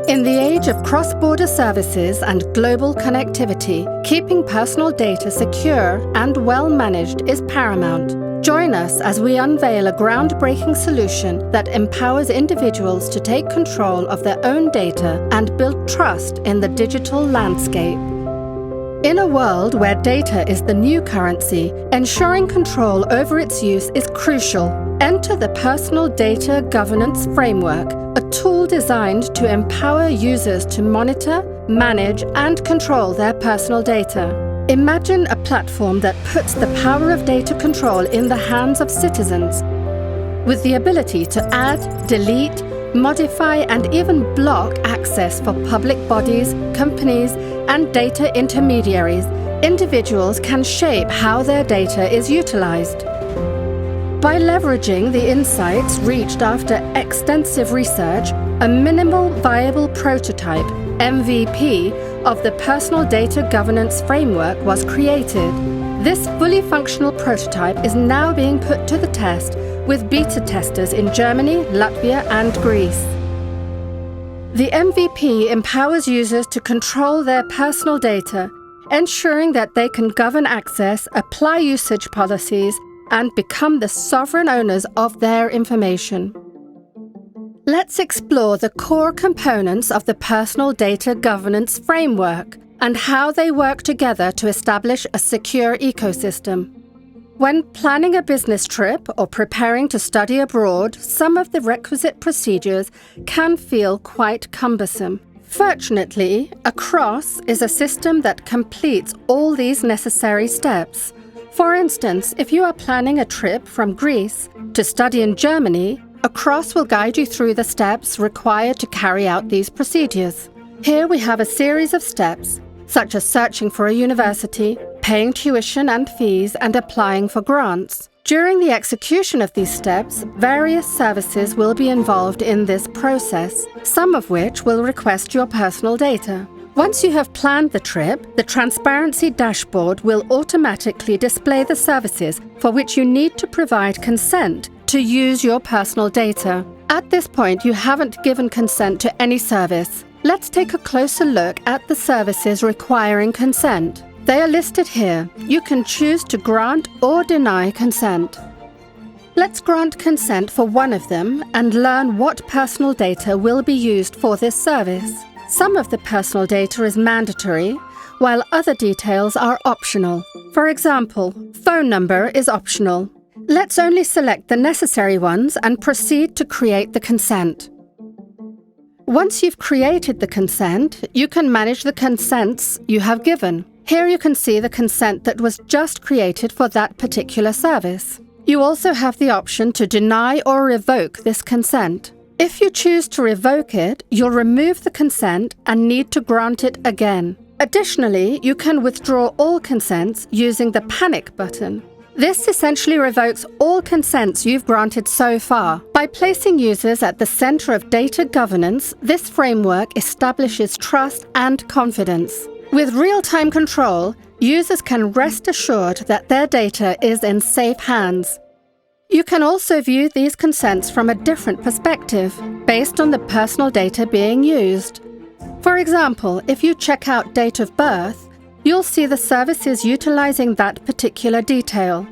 In the age of cross-border services and global connectivity, keeping personal data secure and well-managed is paramount. Join us as we unveil a groundbreaking solution that empowers individuals to take control of their own data and build trust in the digital landscape. In a world where data is the new currency, ensuring control over its use is crucial. Enter the Personal Data Governance Framework, a tool designed to empower users to monitor, manage, and control their personal data. Imagine a platform that puts the power of data control in the hands of citizens, with the ability to add, delete, modify, and even block access for public bodies, companies, and data intermediaries. Individuals can shape how their data is utilized. By leveraging the insights reached after extensive research, a minimal viable prototype, MVP, of the Personal Data Governance Framework was created. This fully functional prototype is now being put to the test with beta testers in Germany, Latvia, and Greece. The MVP empowers users to control their personal data, ensuring that they can govern access, apply usage policies, and become the sovereign owners of their information. Let's explore the core components of the Personal Data Governance Framework and how they work together to establish a secure ecosystem. When planning a business trip or preparing to study abroad, some of the requisite procedures can feel quite cumbersome. Fortunately, Across is a system that completes all these necessary steps. For instance, if you are planning a trip from Greece to study in Germany, Across will guide you through the steps required to carry out these procedures. Here we have a series of steps, such as searching for a university, paying tuition and fees, and applying for grants. During the execution of these steps, various services will be involved in this process, some of which will request your personal data. Once you have planned the trip, the Transparency dashboard will automatically display the services for which you need to provide consent to use your personal data. At this point, you haven't given consent to any service. Let's take a closer look at the services requiring consent. They are listed here. You can choose to grant or deny consent. Let's grant consent for one of them and learn what personal data will be used for this service. Some of the personal data is mandatory, while other details are optional. For example, phone number is optional. Let's only select the necessary ones and proceed to create the consent. Once you've created the consent, you can manage the consents you have given. Here you can see the consent that was just created for that particular service. You also have the option to deny or revoke this consent. If you choose to revoke it, you'll remove the consent and need to grant it again. Additionally, you can withdraw all consents using the panic button. This essentially revokes all consents you've granted so far. By placing users at the center of data governance, this framework establishes trust and confidence. With real-time control, users can rest assured that their data is in safe hands. You can also view these consents from a different perspective, based on the personal data being used. For example, if you check out date of birth, you'll see the services utilizing that particular detail.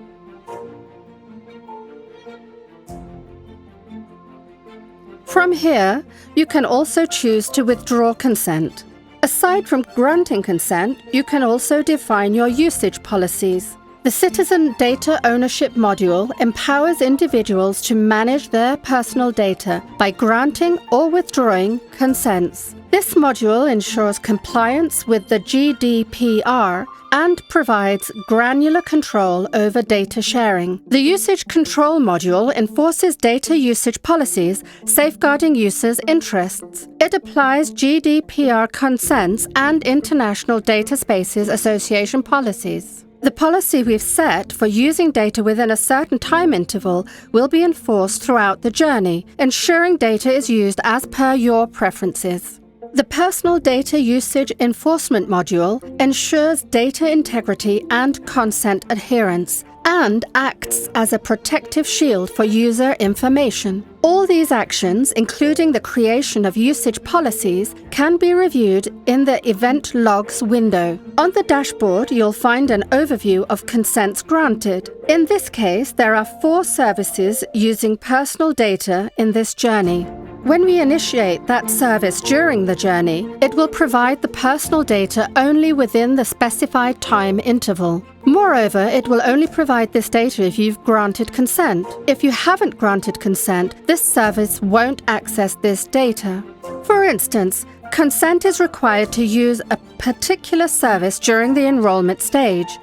From here, you can also choose to withdraw consent. Aside from granting consent, you can also define your usage policies. The Citizen Data Ownership module empowers individuals to manage their personal data by granting or withdrawing consents. This module ensures compliance with the GDPR and provides granular control over data sharing. The Usage Control module enforces data usage policies, safeguarding users' interests. It applies GDPR consents and International Data Spaces Association policies. The policy we've set for using data within a certain time interval will be enforced throughout the journey, ensuring data is used as per your preferences. The Personal Data Usage Enforcement module ensures data integrity and consent adherence. and acts as a protective shield for user information. All these actions, including the creation of usage policies, can be reviewed in the Event Logs window. On the dashboard, you'll find an overview of consents granted. In this case, there are 4 services using personal data in this journey. When we initiate that service during the journey, it will provide the personal data only within the specified time interval. Moreover, it will only provide this data if you've granted consent. If you haven't granted consent, this service won't access this data. For instance, consent is required to use a particular service during the enrollment stage.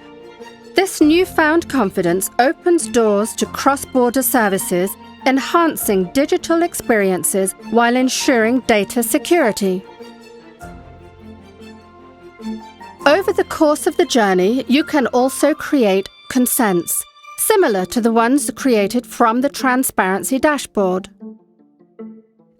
This newfound confidence opens doors to cross-border services, enhancing digital experiences while ensuring data security. Over the course of the journey, you can also create consents, similar to the ones created from the Transparency dashboard.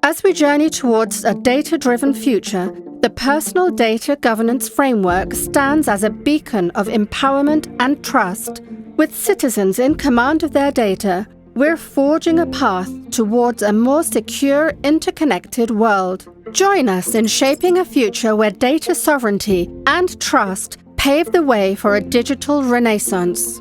As we journey towards a data-driven future, the Personal Data Governance Framework stands as a beacon of empowerment and trust. With citizens in command of their data, we're forging a path towards a more secure, interconnected world. Join us in shaping a future where data sovereignty and trust pave the way for a digital renaissance.